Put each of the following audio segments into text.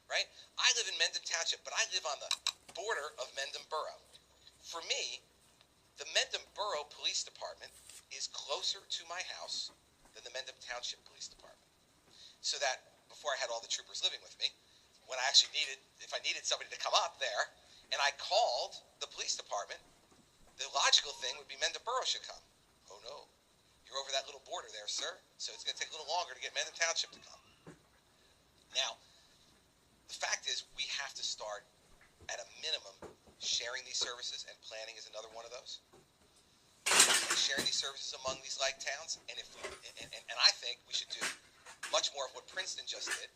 right? I live in Mendham Township, but I live on the border of Mendham Borough. For me, the Mendham Borough Police Department is closer to my house than the Mendham Township Police Department. So that before I had all the troopers living with me, when I actually if I needed somebody to come up there, and I called the police department, the logical thing would be Mendham Borough should come. Oh no, you're over that little border there, sir, so it's going to take a little longer to get Mendham Township to come. Now, the fact is we have to start at a minimum sharing these services, and planning is another one of those. And sharing these services among these like towns, and and I think we should do much more of what Princeton just did,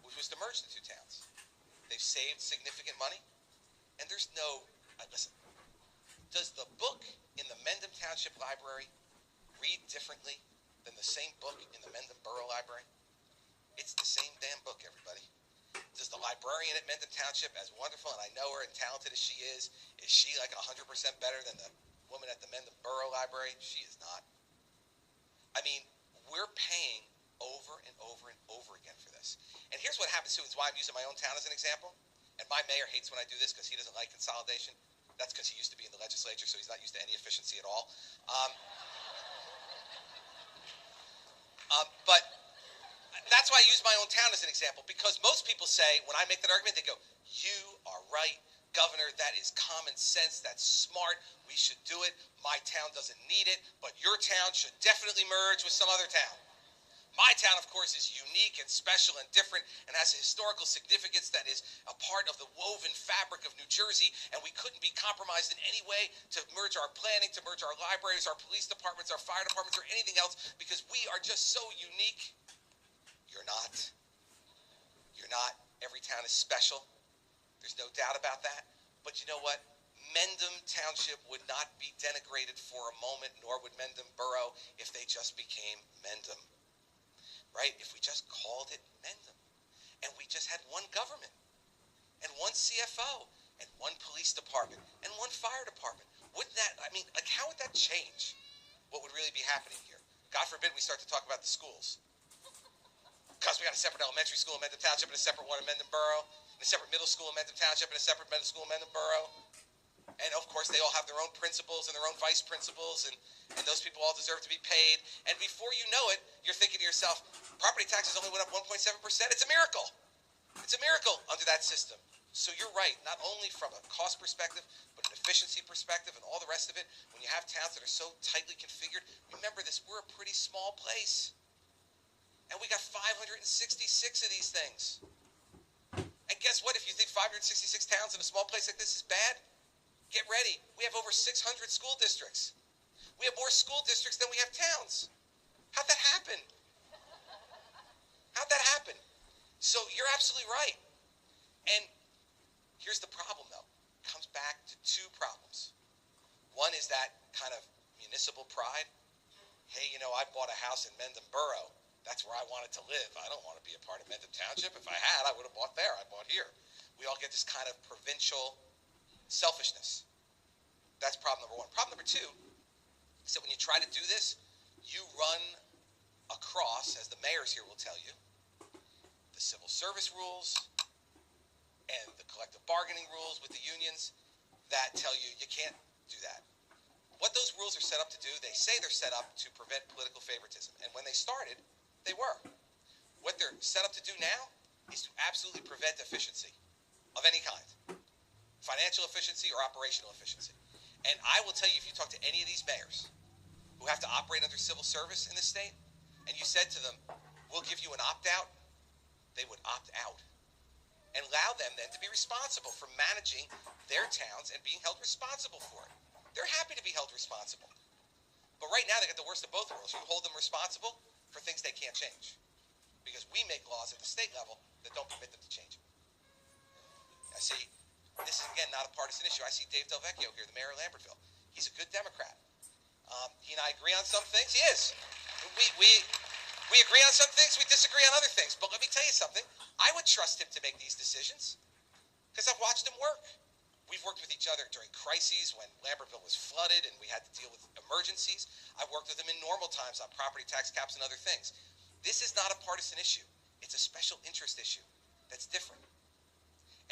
which was to merge the two towns. They've saved significant money, and there's no, listen, does the book in the Mendham Township Library read differently than the same book in the Mendham Borough Library? It's the same damn book, everybody. Does the librarian at Mendham Township, as wonderful, and I know her and talented as she is she like 100% better than the woman at the Mendham Borough Library? She is not. I mean, we're paying over and over and over again for this. And here's what happens too, is why I'm using my own town as an example. And my mayor hates when I do this because he doesn't like consolidation. That's because he used to be in the legislature, so he's not used to any efficiency at all. But that's why I use my own town as an example, because most people say, when I make that argument, they go, you are right, Governor, that is common sense, that's smart, we should do it, my town doesn't need it, but your town should definitely merge with some other town. My town, of course, is unique and special and different and has a historical significance that is a part of the woven fabric of New Jersey, and we couldn't be compromised in any way to merge our planning, to merge our libraries, our police departments, our fire departments, or anything else, because we are just so unique. You're not. You're not. Every town is special. There's no doubt about that. But you know what? Mendham Township would not be denigrated for a moment, nor would Mendham Borough, if they just became Mendham. Right? If we just called it Mendham, and we just had one government, and one CFO, and one police department, and one fire department, wouldn't that, I mean, like, how would that change what would really be happening here? God forbid we start to talk about the schools. Because we got a separate elementary school in Mendham Township and a separate one in Mendham Borough, and a separate middle school in Mendham Township and a separate middle school in Mendham Borough. And of course, they all have their own principals and their own vice principals, and those people all deserve to be paid. And before you know it, you're thinking to yourself, property taxes only went up 1.7%. It's a miracle. It's a miracle under that system. So you're right, not only from a cost perspective, but an efficiency perspective and all the rest of it. When you have towns that are so tightly configured, remember this, we're a pretty small place. And we got 566 of these things. And guess what? If you think 566 towns in a small place like this is bad, get ready. We have over 600 school districts. We have more school districts than we have towns. How'd that happen? How'd that happen? So you're absolutely right. And here's the problem, though. It comes back to two problems. One is that kind of municipal pride. Hey, you know, I bought a house in Mendham Borough. That's where I wanted to live. I don't want to be a part of Mendham Township. If I had, I would have bought there. I bought here. We all get this kind of provincial selfishness. That's problem number one. Problem number two is that when you try to do this, you run across, as the mayors here will tell you, the civil service rules and the collective bargaining rules with the unions that tell you you can't do that. What those rules are set up to do, they say they're set up to prevent political favoritism. And when they started, they were. What they're set up to do now is to absolutely prevent efficiency of any kind. Financial efficiency or operational efficiency. And I will tell you, if you talk to any of these mayors who have to operate under civil service in this state, and you said to them, we'll give you an opt-out, they would opt out. And allow them then to be responsible for managing their towns and being held responsible for it. They're happy to be held responsible. But right now, they got the worst of both worlds. You hold them responsible for things they can't change. Because we make laws at the state level that don't permit them to change it. I see, this is, again, not a partisan issue. I see Dave Del Vecchio here, the mayor of Lambertville. He's a good Democrat. He and I agree on some things. He is. We agree on some things. We disagree on other things. But let me tell you something. I would trust him to make these decisions because I've watched him work. We've worked with each other during crises when Lambertville was flooded and we had to deal with emergencies. I've worked with him in normal times on property tax caps and other things. This is not a partisan issue. It's a special interest issue that's different.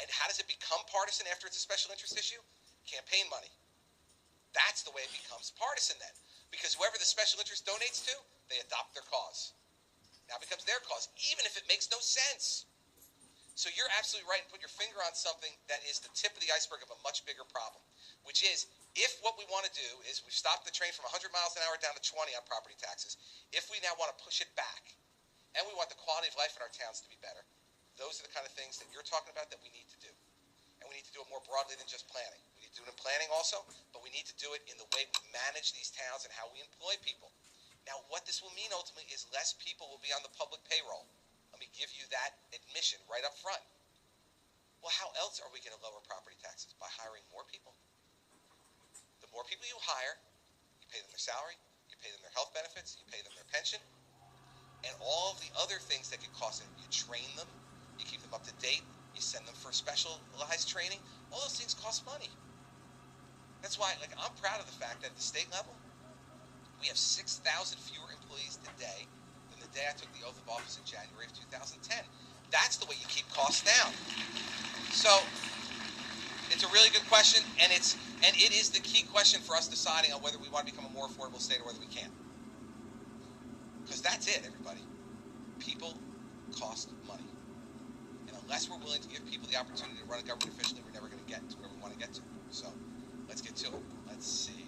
And how does it become partisan after it's a special interest issue? Campaign money. That's the way it becomes partisan then. Because whoever the special interest donates to, they adopt their cause. Now it becomes their cause, even if it makes no sense. So you're absolutely right and put your finger on something that is the tip of the iceberg of a much bigger problem, which is if what we want to do is we've stopped the train from 100 miles an hour down to 20 on property taxes, if we now want to push it back and we want the quality of life in our towns to be better, those are the kind of things that you're talking about that we need to do. And we need to do it more broadly than just planning. We need to do it in planning also, but we need to do it in the way we manage these towns and how we employ people. Now, what this will mean ultimately is less people will be on the public payroll. Let me give you that admission right up front. Well, how else are we going to lower property taxes? By hiring more people. The more people you hire, you pay them their salary, you pay them their health benefits, you pay them their pension, and all of the other things that could cost them. You train them, you keep them up to date, you send them for specialized training. All those things cost money. That's why, I'm proud of the fact that at the state level, we have 6,000 fewer employees today than the day I took the oath of office in January of 2010. That's the way you keep costs down. So it's a really good question, and it is the key question for us deciding on whether we want to become a more affordable state or whether we can. Because that's it, everybody. People cost money. And unless we're willing to give people the opportunity to run a government efficiently, we're never going to get to where we want to get to. So let's get to it. Let's see.